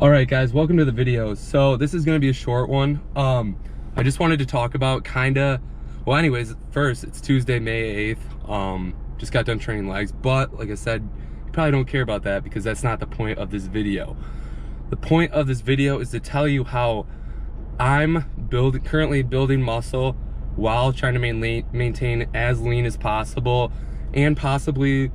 All right, guys, welcome to the video. So this is going to be a short one. I just wanted to talk about anyways, first, it's Tuesday, May 8th. Just got done training legs, but like I said, you probably don't care about that because that's not the point of this video. The point of this video is to tell you how I'm currently building muscle while trying to maintain as lean as possible and possibly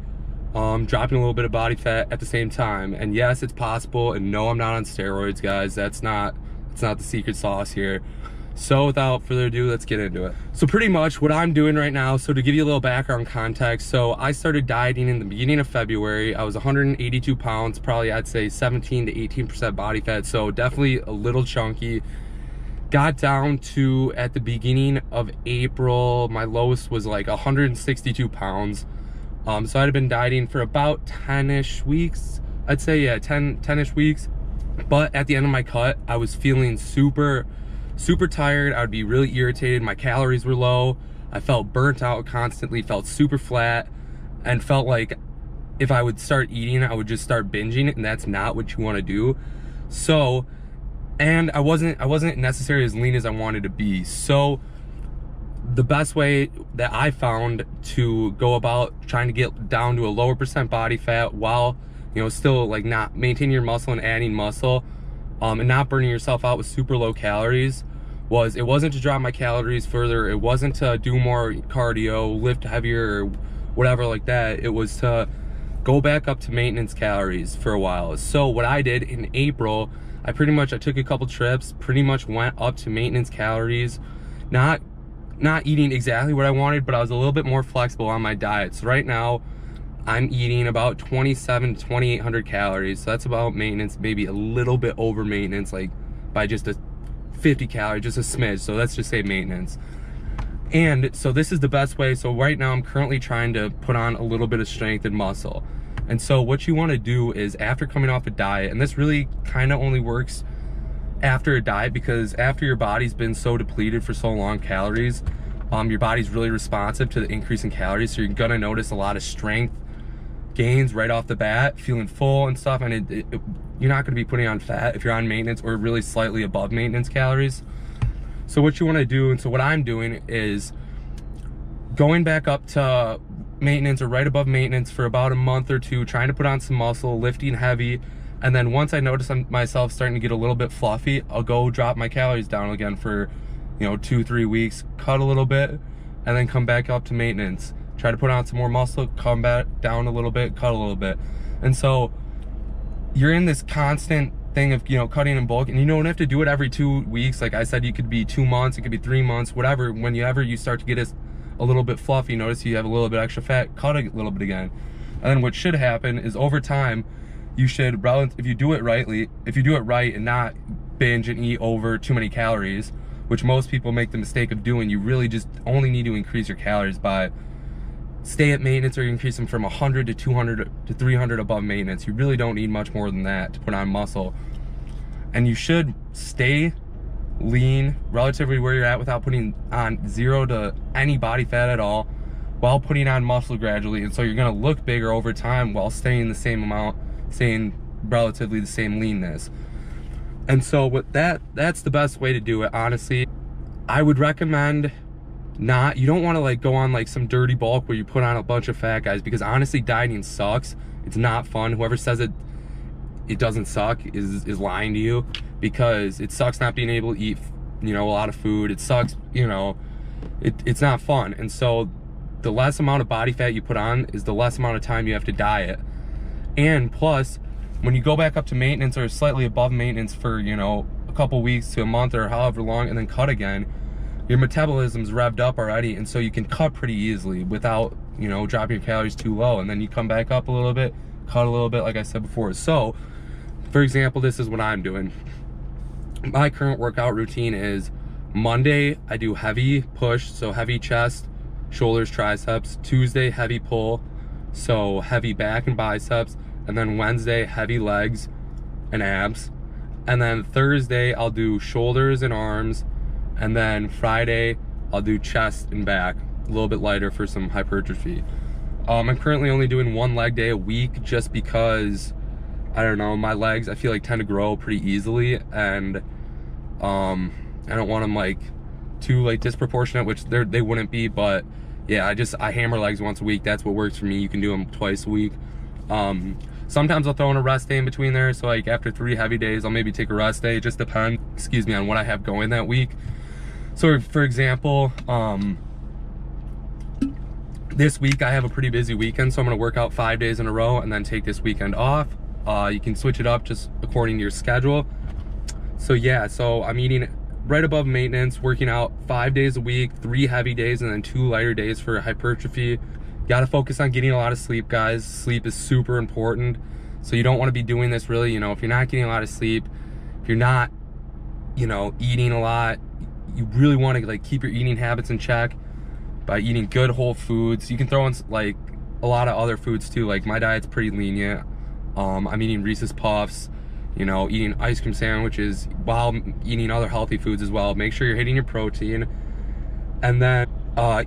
dropping a little bit of body fat at the same time. And yes, it's possible, and no, I'm not on steroids, guys. That's not the secret sauce here. So without further ado, let's get into it. So pretty much what I'm doing right now, so to give you a little background context, so I started dieting in the beginning of February. I was 182 pounds, probably I'd say 17 to 18% body fat, so definitely a little chunky. Got down to, at the beginning of April, my lowest was like 162 pounds. So I'd been dieting for about 10-ish weeks. I'd say, yeah, 10-ish weeks. But at the end of my cut, I was feeling super tired. I would be really irritated. My calories were low. I felt burnt out constantly, felt super flat, and felt like if I would start eating, I would just start binging it, and that's not what you want to do. So, and I wasn't necessarily as lean as I wanted to be. So the best way that I found to go about trying to get down to a lower percent body fat while, you know, still like not maintaining your muscle and adding muscle, and not burning yourself out with super low calories, it wasn't to drop my calories further. It wasn't to do more cardio, lift heavier, or whatever like that. It was to go back up to maintenance calories for a while. So what I did in April, I took a couple trips, pretty much went up to maintenance calories, not eating exactly what I wanted, but I was a little bit more flexible on my diet. So right now I'm eating about 27 to 2800 calories. So that's about maintenance, maybe a little bit over maintenance, like by just a 50 calories, just a smidge. So let's just say maintenance. And so this is the best way. So right now I'm currently trying to put on a little bit of strength and muscle. And so what you want to do is, after coming off a diet, and this really kind of only works after a diet, because after your body's been so depleted for so long calories, your body's really responsive to the increase in calories. So you're gonna notice a lot of strength gains right off the bat, feeling full and stuff, and you're not gonna be putting on fat if you're on maintenance or really slightly above maintenance calories. So what you want to do, and so what I'm doing, is going back up to maintenance or right above maintenance for about a month or two, trying to put on some muscle, lifting heavy. And then once I notice myself starting to get a little bit fluffy, I'll go drop my calories down again for, 2-3 weeks, cut a little bit, and then come back up to maintenance. Try to put on some more muscle, come back down a little bit, cut a little bit. And so you're in this constant thing of, cutting in bulk, and you don't have to do it every 2 weeks. Like I said, you could be 2 months, it could be 3 months, whatever. Whenever you start to get a little bit fluffy, notice you have a little bit extra fat, cut a little bit again. And then what should happen is, over time, you should, if you do it right and not binge and eat over too many calories, which most people make the mistake of doing, you really just only need to increase your calories by stay at maintenance, or increase them from 100 to 200 to 300 above maintenance. You really don't need much more than that to put on muscle. And you should stay lean relatively where you're at without putting on 0 to any body fat at all, while putting on muscle gradually. And so you're gonna look bigger over time while staying the same amount, staying relatively the same leanness. And so that's the best way to do it, honestly. I would recommend you don't want to like go on like some dirty bulk where you put on a bunch of fat, guys, because honestly dieting sucks. It's not fun. Whoever says it doesn't suck is lying to you, because it sucks not being able to eat a lot of food. It sucks, it's not fun. And so the less amount of body fat you put on is the less amount of time you have to diet. And plus, when you go back up to maintenance or slightly above maintenance for, a couple weeks to a month or however long, and then cut again, your metabolism's revved up already, and so you can cut pretty easily without, dropping your calories too low. And then you come back up a little bit, cut a little bit, like I said before. So, for example, this is what I'm doing. My current workout routine is Monday, I do heavy push, so heavy chest, shoulders, triceps. Tuesday, heavy pull, so heavy back and biceps. And then Wednesday, heavy legs and abs. And then Thursday, I'll do shoulders and arms. And then Friday, I'll do chest and back, a little bit lighter for some hypertrophy. I'm currently only doing 1 leg day a week, just because I don't know, my legs, I feel like tend to grow pretty easily, and I don't want them like too like disproportionate, which they wouldn't be, but yeah, I hammer legs once a week. That's what works for me. You can do them twice a week. Sometimes I'll throw in a rest day in between there, so like after 3 heavy days, I'll maybe take a rest day. It just depends, excuse me, on what I have going that week. So for example, this week I have a pretty busy weekend, so I'm gonna work out 5 days in a row and then take this weekend off. You can switch it up just according to your schedule. So yeah, so I'm eating right above maintenance, working out 5 days a week, 3 heavy days, and then 2 lighter days for hypertrophy. Gotta focus on getting a lot of sleep, guys. Sleep is super important. So you don't wanna be doing this really, you know, if you're not getting a lot of sleep, if you're not, you know, eating a lot, you really wanna like keep your eating habits in check by eating good whole foods. You can throw in like a lot of other foods too. Like my diet's pretty lenient. I'm eating Reese's Puffs, you know, eating ice cream sandwiches while eating other healthy foods as well. Make sure you're hitting your protein, and then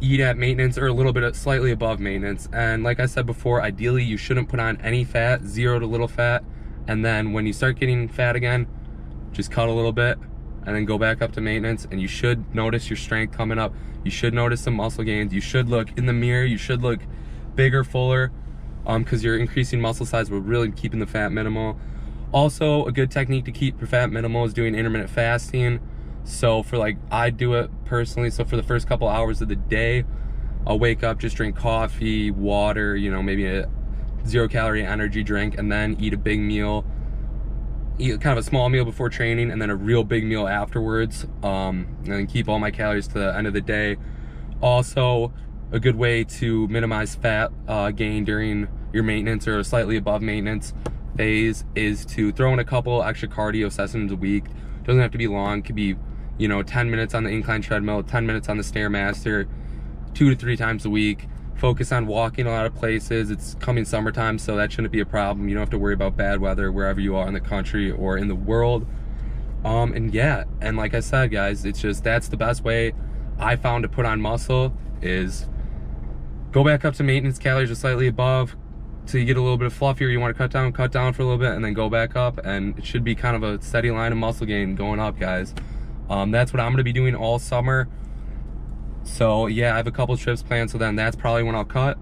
eat at maintenance or a little bit slightly above maintenance. And like I said before, ideally you shouldn't put on any fat, 0 to little fat. And then when you start getting fat again, just cut a little bit and then go back up to maintenance, and you should notice your strength coming up. You should notice some muscle gains. You should look in the mirror, you should look bigger, fuller, because you're increasing muscle size but really keeping the fat minimal. Also, a good technique to keep your fat minimal is doing intermittent fasting. So for like, I do it personally, so for the first couple hours of the day, I'll wake up, just drink coffee, water, you know, maybe a 0-calorie energy drink, and then eat a big meal, eat kind of a small meal before training, and then a real big meal afterwards, and then keep all my calories to the end of the day. Also, a good way to minimize fat gain during your maintenance or slightly above maintenance phase is to throw in a couple extra cardio sessions a week. Doesn't have to be long. It could be, you know, 10 minutes on the incline treadmill, 10 minutes on the Stairmaster, 2 to 3 times a week. Focus on walking a lot of places. It's coming summertime, so that shouldn't be a problem. You don't have to worry about bad weather wherever you are in the country or in the world. And yeah, and like I said, guys, it's just, that's the best way I found to put on muscle, is go back up to maintenance calories or slightly above, so you get a little bit of fluffier. You want to cut down for a little bit, and then go back up, and it should be kind of a steady line of muscle gain going up, guys. That's what I'm going to be doing all summer. So yeah, I have a couple trips planned, so then that's probably when I'll cut,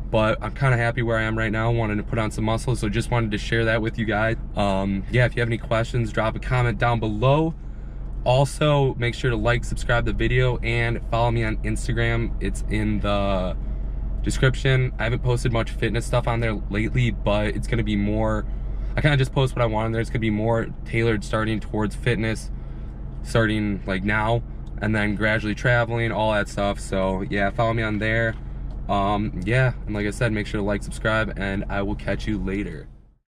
but I'm kind of happy where I am right now, wanting to put on some muscle, so just wanted to share that with you guys. Yeah, if you have any questions, drop a comment down below. Also, make sure to like, subscribe the video, and follow me on Instagram. It's in the description. I haven't posted much fitness stuff on there lately, but it's going to be more, I kind of just post what I want on there. It's going to be more tailored, starting towards fitness, starting like now, and then gradually traveling, all that stuff. So yeah, follow me on there. Yeah, and like I said, make sure to like, subscribe, and I will catch you later.